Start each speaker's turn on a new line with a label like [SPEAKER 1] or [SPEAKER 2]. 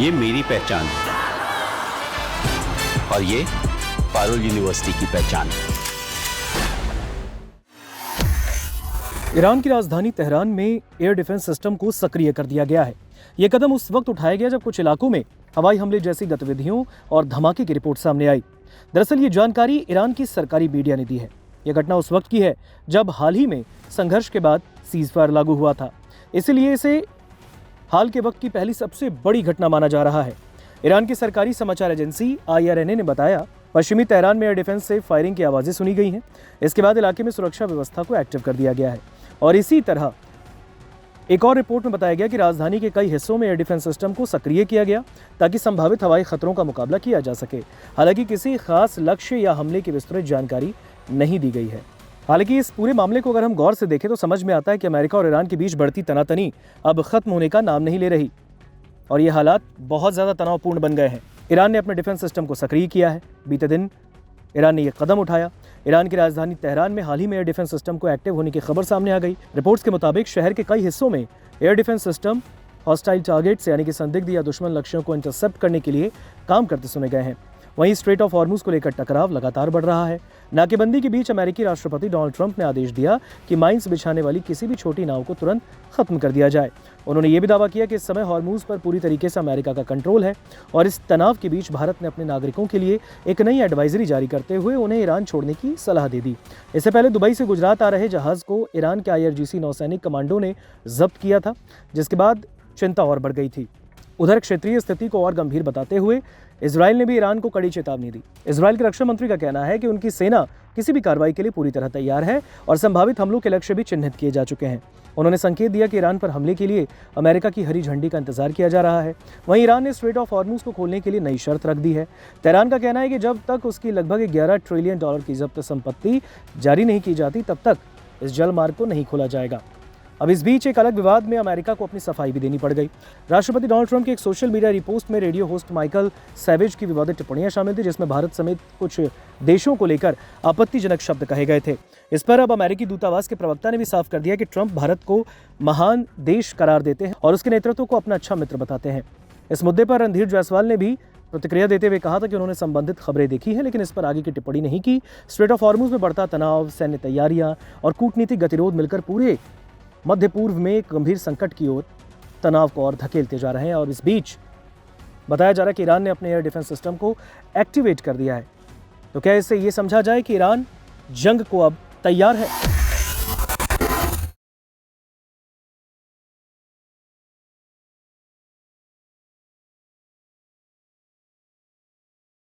[SPEAKER 1] ये मेरी पहचान है और ये पारुल यूनिवर्सिटी की पहचान है।
[SPEAKER 2] ईरान की राजधानी तेहरान में एयर डिफेंस सिस्टम को सक्रिय कर दिया गया है। यह कदम उस वक्त उठाया गया जब कुछ इलाकों में हवाई हमले जैसी गतिविधियों और धमाके की रिपोर्ट सामने आई। दरअसल ये जानकारी ईरान की सरकारी मीडिया ने दी है। यह घटना उस वक्त की है जब हाल ही में संघर्ष के बाद सीजफायर लागू हुआ था, इसलिए इसे हाल के वक्त की पहली सबसे बड़ी घटना माना जा रहा है। ईरान की सरकारी समाचार एजेंसी IRNA ने बताया, पश्चिमी तेहरान में एयर डिफेंस से फायरिंग की आवाज़ें सुनी गई हैं। इसके बाद इलाके में सुरक्षा व्यवस्था को एक्टिव कर दिया गया है और इसी तरह एक और रिपोर्ट में बताया गया कि राजधानी के कई हिस्सों में एयर डिफेंस सिस्टम को सक्रिय किया गया ताकि संभावित हवाई खतरों का मुकाबला किया जा सके। हालांकि किसी खास लक्ष्य या हमले की विस्तृत जानकारी नहीं दी गई है। हालांकि इस पूरे मामले को अगर हम गौर से देखें तो समझ में आता है कि अमेरिका और ईरान के बीच बढ़ती तनातनी अब खत्म होने का नाम नहीं ले रही और ये हालात बहुत ज़्यादा तनावपूर्ण बन गए हैं। ईरान ने अपने डिफेंस सिस्टम को सक्रिय किया है। बीते दिन ईरान ने यह कदम उठाया। ईरान की राजधानी तेहरान में हाल ही में एयर डिफेंस सिस्टम को एक्टिव होने की खबर सामने आ गई। रिपोर्ट्स के मुताबिक शहर के कई हिस्सों में air defence system hostile targets यानी कि संदिग्ध या दुश्मन लक्ष्यों को इंटरसेप्ट करने के लिए काम करते सुने गए हैं। वहीं स्ट्रेट ऑफ हॉर्मुज को लेकर टकराव लगातार बढ़ रहा है। नाकेबंदी के बीच अमेरिकी राष्ट्रपति डोनाल्ड ट्रंप ने आदेश दिया कि माइंस बिछाने वाली किसी भी छोटी नाव को तुरंत खत्म कर दिया जाए। उन्होंने ये भी दावा किया कि इस समय हॉर्मुज पर पूरी तरीके से अमेरिका का कंट्रोल है और इस तनाव के बीच भारत ने अपने नागरिकों के लिए एक नई एडवाइजरी जारी करते हुए उन्हें ईरान छोड़ने की सलाह दे दी। इससे पहले दुबई से गुजरात आ रहे जहाज को ईरान के IRGC नौसैनिक कमांडो ने जब्त किया था, जिसके बाद चिंता और बढ़ गई थी। उधर क्षेत्रीय स्थिति को और गंभीर बताते हुए इजराइल ने भी ईरान को कड़ी चेतावनी दी। इजराइल के रक्षा मंत्री का कहना है कि उनकी सेना किसी भी कार्रवाई के लिए पूरी तरह तैयार है और संभावित हमलों के लक्ष्य भी चिन्हित किए जा चुके हैं। उन्होंने संकेत दिया कि ईरान पर हमले के लिए अमेरिका की हरी झंडी का इंतजार किया जा रहा है। वहीं ईरान ने स्ट्रेट ऑफ हॉर्मुज को खोलने के लिए नई शर्त रख दी है। तेहरान का कहना है कि जब तक उसकी लगभग $11 ट्रिलियन की जब्त संपत्ति जारी नहीं की जाती तब तक इस जलमार्ग को नहीं खोला जाएगा। अब इस बीच एक अलग विवाद में अमेरिका को अपनी सफाई भी देनी पड़ गई। राष्ट्रपति डोनाल्ड ट्रंप की एक सोशल मीडिया रिपोस्ट में रेडियो होस्ट माइकल सैवेज की विवादित टिप्पणियां शामिल थी, जिसमें भारत समेत कुछ देशों को लेकर आपत्तिजनक शब्द कहे गए थे। इस पर अब अमेरिकी दूतावास के प्रवक्ता ने भी साफ कर दिया कि ट्रंप भारत को महान देश करार देते हैं और उसके नेतृत्व को अपना अच्छा मित्र बताते हैं। इस मुद्दे पर रणधीर जायसवाल ने भी प्रतिक्रिया देते हुए कहा था कि उन्होंने संबंधित खबरें देखी हैं लेकिन इस पर आगे की टिप्पणी नहीं की। स्ट्रेट ऑफ हॉर्मुज में बढ़ता तनाव, सैन्य तैयारियां और कूटनीतिक गतिरोध मिलकर पूरे मध्य पूर्व में एक गंभीर संकट की ओर तनाव को और धकेलते जा रहे हैं और इस बीच बताया जा रहा है कि ईरान ने अपने एयर डिफेंस सिस्टम को एक्टिवेट कर दिया है। तो क्या इससे ये समझा जाए कि ईरान जंग को अब तैयार है?